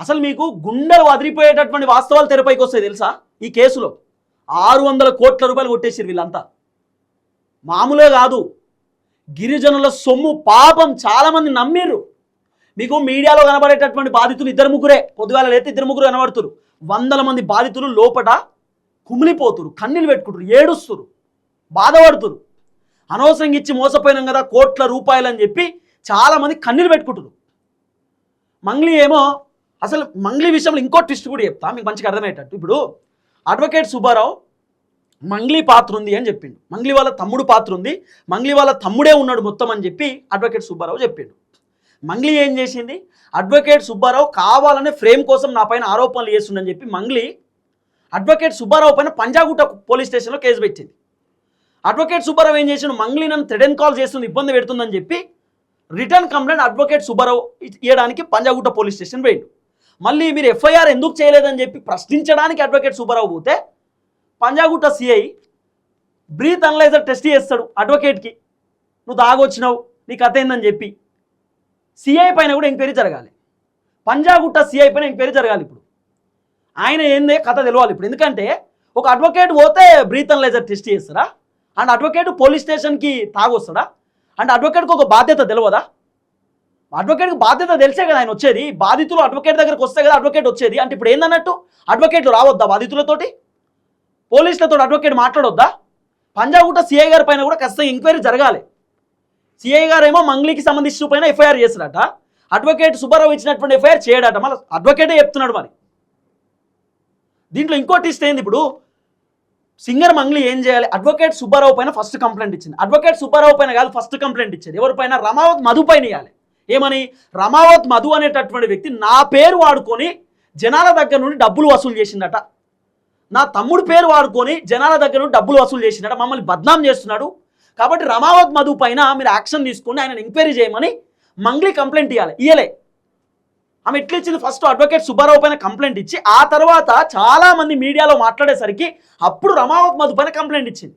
అసలు మీకు గుండెలు వదిలిపోయేటటువంటి వాస్తవాలు తెరపైకి వస్తాయి తెలుసా? ఈ కేసులో 600 కోట్ల రూపాయలు కొట్టేసారు వీళ్ళంతా. మామూలే కాదు, గిరిజనుల సొమ్ము పాపం చాలామంది నమ్మిర్రు. మీకు మీడియాలో కనబడేటటువంటి బాధితులు 2-3 పొద్దుగాల లేతే 2-3 కనబడుతురు. 100 మంది బాధితులు లోపట కుమిలిపోతురు, కన్నీళ్ళు పెట్టుకుంటారు, ఏడుస్తురు, బాధపడుతురు. అనవసరంగా ఇచ్చి మోసపోయినాం కదా కోట్ల రూపాయలు అని చెప్పి చాలామంది కన్నీళ్ళు పెట్టుకుంటారు. మంగ్లీ ఏమో, అసలు మంగ్లీ విషయంలో ఇంకో ట్విస్ట్ కూడా చెప్తా మీకు మంచిగా అర్థమయ్యేటట్టు. ఇప్పుడు అడ్వకేట్ సుబ్బారావు మంగ్లీ పాత్ర ఉంది అని చెప్పిండు, మంగ్లీ వాళ్ళ తమ్ముడు పాత్ర ఉంది, మంగ్లీ వాళ్ళ తమ్ముడే ఉన్నాడు మొత్తం అని చెప్పి అడ్వకేట్ సుబ్బారావు చెప్పిండు. మంగ్లీ ఏం చేసింది, అడ్వకేట్ సుబ్బారావు కావాలనే ఫ్రేమ్ కోసం నా పైన ఆరోపణలు చేస్తుండని చెప్పి మంగ్లీ అడ్వకేట్ సుబ్బారావు పైన పంజాగుట్ట పోలీస్ స్టేషన్లో కేసు పెట్టింది. అడ్వకేట్ సుబ్బారావు ఏం చేసిండు, మంగ్లీ నన్ను థ్రెడ్ కాల్ చేస్తుంది, ఇబ్బంది పెడుతుందని చెప్పి రిటర్న్ కంప్లైంట్ అడ్వకేట్ సుబ్బారావు ఇవ్వడానికి పంజాగుట్ట పోలీస్ స్టేషన్ పోయిండు. మళ్ళీ మీరు ఎఫ్ఐఆర్ ఎందుకు చేయలేదని చెప్పి ప్రశ్నించడానికి అడ్వకేట్ సుబ్బారావు పోతే Panjagutta CI breath analyser test చేస్తాడు అడ్వకేట్కి, నువ్వు తాగొచ్చినావు నీ కథ ఏందని చెప్పి. సిఐ పైన కూడా ఎంక్వైరీ జరగాలి, పంజాగుట్ట సిఐ పైన ఎంక్వైరీ జరగాలి. ఇప్పుడు ఆయన ఏందే కథ తెలవాలి ఇప్పుడు. ఎందుకంటే ఒక అడ్వకేట్ పోతే బ్రీత్ అనలైజర్ టెస్ట్ చేస్తారా? అండ్ అడ్వకేట్ పోలీస్ స్టేషన్కి తాగొస్తాడా? అండ్ అడ్వకేట్కి ఒక బాధ్యత తెలియదా? అడ్వకేట్కి బాధ్యత తెలిసే కదా ఆయన వచ్చేది. బాధితులు అడ్వకేట్ దగ్గరకు వస్తే కదా అడ్వకేట్ వచ్చేది. అంటే ఇప్పుడు ఏందన్నట్టు, అడ్వకేట్లు రావద్దా బాధితులతోటి? పోలీసులతో అడ్వకేట్ మాట్లాడొద్దా? పంజాగుట్ట సిఐ గారి పైన కూడా ఖచ్చితంగా ఎంక్వైరీ జరగాలి. సిఐ గారు ఏమో మంగ్లీకి సంబంధించిన పైన ఎఫ్ఐఆర్ చేస్తాడట, అడ్వకేట్ సుబ్బారావు ఇచ్చినటువంటి ఎఫ్ఐఆర్ చేయడట. మళ్ళీ అడ్వకేటే చెప్తున్నాడు. మరి దీంట్లో ఇంకో ట్విస్ట్ ఏంది, ఇప్పుడు సింగర్ మంగ్లీ ఏం చేయాలి, అడ్వకేట్ సుబ్బారావు పైన ఫస్ట్ కంప్లైంట్ ఇచ్చింది. అడ్వకేట్ సుబ్బారావు పైన కాదు ఫస్ట్ కంప్లైంట్ ఇచ్చేది ఎవరిపైన, రమావత్ మధు పైన ఇవ్వాలి. ఏమని, రమావత్ మధు అనేటటువంటి వ్యక్తి నా పేరు వాడుకొని జనాల దగ్గర నుండి డబ్బులు వసూలు చేసిందట, నా తమ్ముడు పేరు వాడుకొని జనాల దగ్గర నుండి డబ్బులు వసూలు చేసిందట, మమ్మల్ని బద్నాం చేస్తున్నాడు. కాబట్టి రమావత్ మధు పైన మీరు యాక్షన్ తీసుకుని ఆయన ఎంక్వైరీ చేయమని మంగ్లీ కంప్లైంట్ ఇవ్వాలి. ఇయ్యలే. ఆమె ఎట్లా ఇచ్చింది, ఫస్ట్ అడ్వకేట్ సుబ్బారావు పైన కంప్లైంట్ ఇచ్చి ఆ తర్వాత చాలామంది మీడియాలో మాట్లాడేసరికి అప్పుడు రమావత్ మధు పైన కంప్లైంట్ ఇచ్చింది.